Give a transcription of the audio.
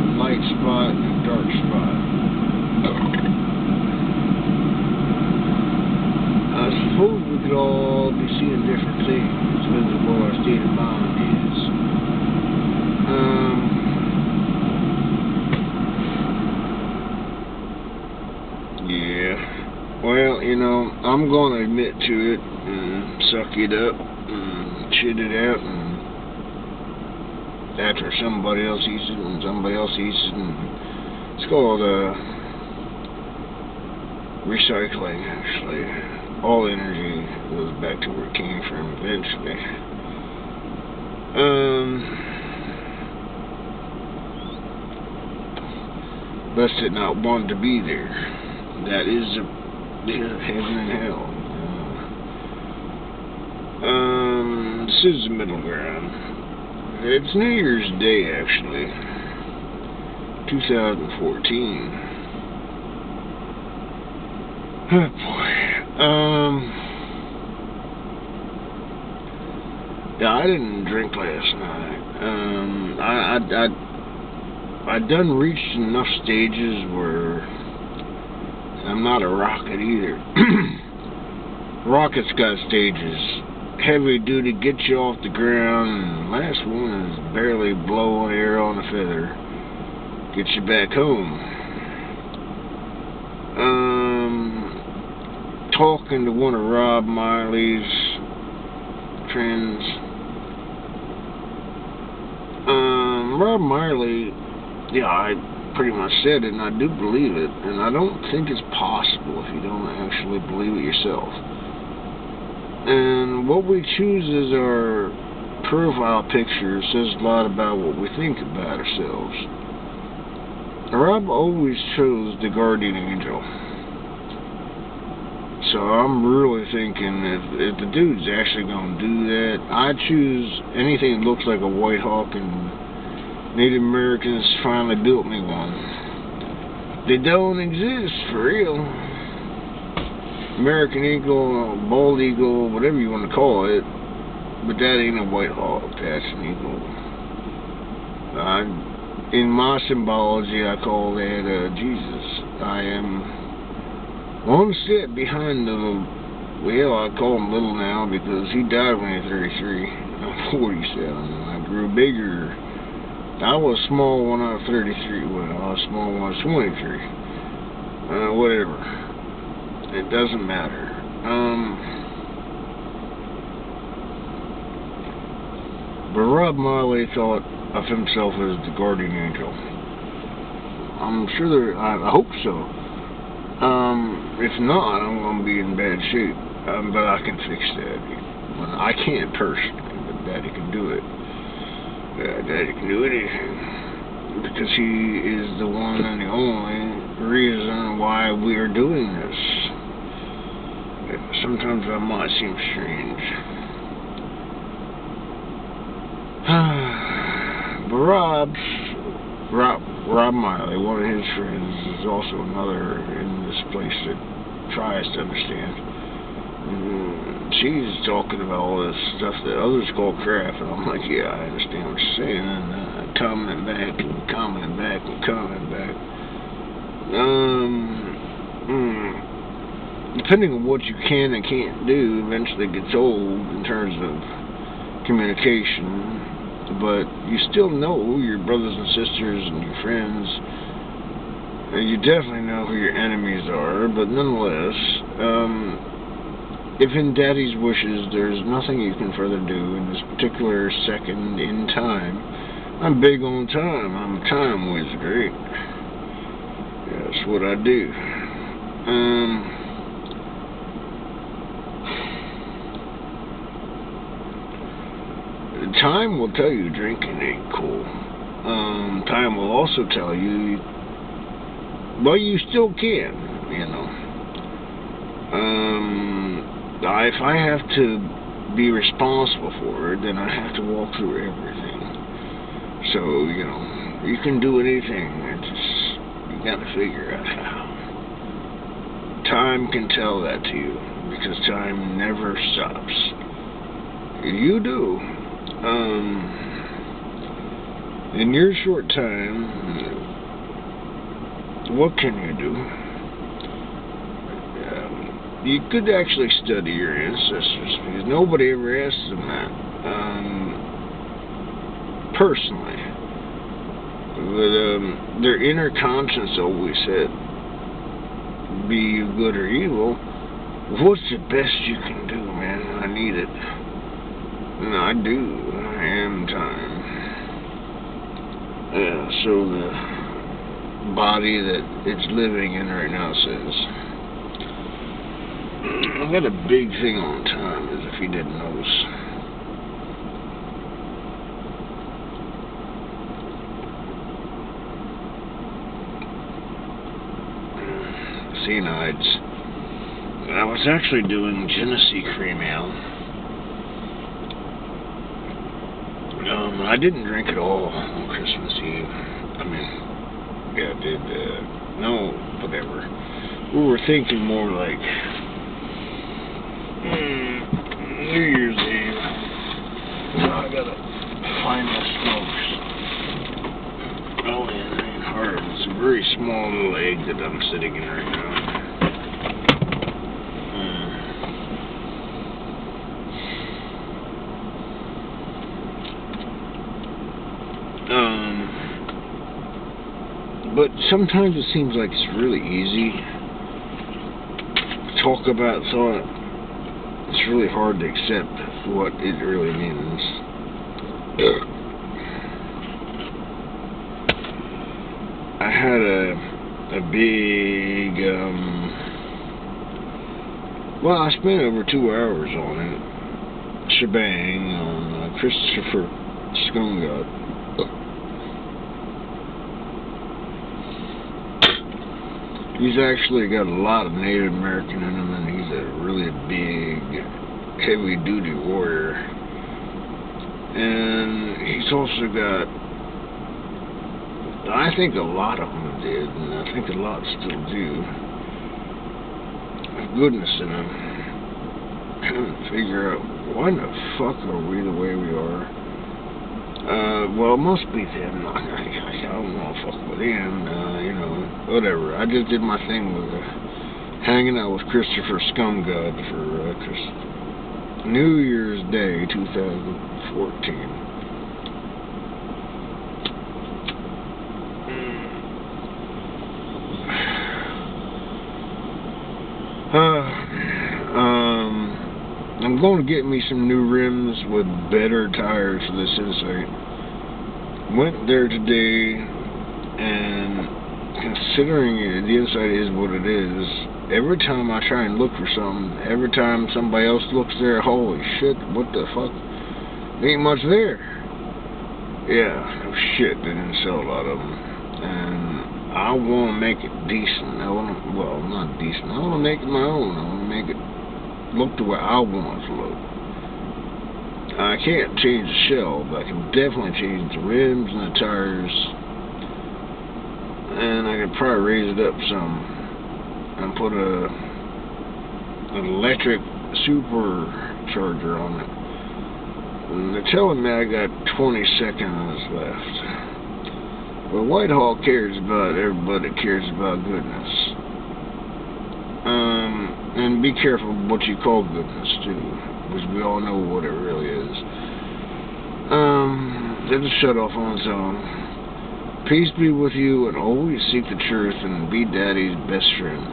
a light spot and a dark spot. I suppose we could all be seeing different things depending on what our state of mind is. Yeah. Well, you know, I'm gonna admit to it and suck it up and shit it out, and after somebody else eats it and somebody else eats it, and it's called recycling, actually. All energy goes back to where it came from eventually. Best it not want to be there. That is heaven and hell. This is the middle ground. It's New Year's Day, actually. 2014. Oh boy. Yeah, I didn't drink last night. I done reached enough stages where I'm not a rocket either. Rocket's got stages. Heavy duty, get you off the ground, and last one is barely blowing air on a feather, get you back home. Talking to one of Rob Miley's friends. Rob Miley, yeah, I pretty much said it, and I do believe it, and I don't think it's possible if you don't actually believe it yourself. And what we choose as our profile picture says a lot about what we think about ourselves. Rob always chose the guardian angel. So I'm really thinking if the dude's actually going to do that, I choose anything that looks like a White Hawk, and Native Americans finally built me one. They don't exist, for real. American Eagle, Bald Eagle, whatever you want to call it, but that ain't a White Hawk, that's an eagle. In my symbology, I call that Jesus. I am one step behind the, well, I call him little now because he died when he was 33. I'm 47. I grew bigger. I was small when I was 33. Well, I was small when I was 23. Whatever. It doesn't matter. But Rob Miley thought of himself as the guardian angel. I'm sure I hope so. If not, I'm going to be in bad shape. But I can fix that. Well, I can't personally, but Daddy can do it. Daddy can do anything. Because he is the one and the only reason why we are doing this. Sometimes that might seem strange. But Rob Miley, one of his friends, is also another in this place that tries to understand. She's talking about all this stuff that others call crap, and I'm like, yeah, I understand what you're saying, and commenting back and commenting back and commenting back. Depending on what you can and can't do, eventually gets old in terms of communication. But you still know your brothers and sisters and your friends, and you definitely know who your enemies are, but nonetheless, if in Daddy's wishes there's nothing you can further do in this particular second in time, I'm big on time, I'm a time wizard, right? That's what I do. Time will tell you drinking ain't cool. Time will also tell you, well, you still can, you know. If I have to be responsible for it, then I have to walk through everything. So, you know, you can do anything. It's just, you gotta figure out how. Time can tell that to you, because time never stops. You do. in your short time, what can you do? You could actually study your ancestors, because nobody ever asked them that, personally. But their inner conscience always said, be you good or evil, what's the best you can do, man? I need it. And I do. I am time. Yeah, so the body that it's living in right now says, I got a big thing on time, as if you didn't notice. Cyanide. I was actually doing Genesee cream ale. I didn't drink at all on Christmas Eve. I mean, yeah, I did. No, whatever. We were thinking more like New Year's Eve. Now I gotta find my smokes. Oh, yeah, it ain't hard. It's a very small little egg that I'm sitting in right now. But sometimes it seems like it's really easy to talk about thought. It's really hard to accept what it really means. I had a big, well, I spent over 2 hours on it, shebang, on Christopher Scumgod. He's actually got a lot of Native American in him, and he's a really big, heavy-duty warrior. And he's also got, I think a lot of them did, and I think a lot still do, goodness in them. I couldn't figure out, why the fuck are we the way we are? Well, it must be them. I don't want to fuck with them, you know, whatever. I just did my thing with hanging out with Christopher Scumgod for New Year's Day 2014. I'm going to get me some new rims with better tires for this Insight. Went there today, and considering the Insight is what it is, every time I try and look for something, every time somebody else looks there, holy shit, what the fuck? There ain't much there. Yeah, no shit, they didn't sell a lot of them. And I want to make it decent. Well, not decent. I want to make it my own. I want to make it look the way I want it to look. I can't change the shell, but I can definitely change the rims and the tires. And I could probably raise it up some and put an electric supercharger on it. And they're telling me I got 20 seconds left. But Whitehall cares about everybody that cares about goodness. And be careful what you call goodness too, because we all know what it really is. It'll shut off on its own. Peace be with you, and always seek the truth and be Daddy's best friend.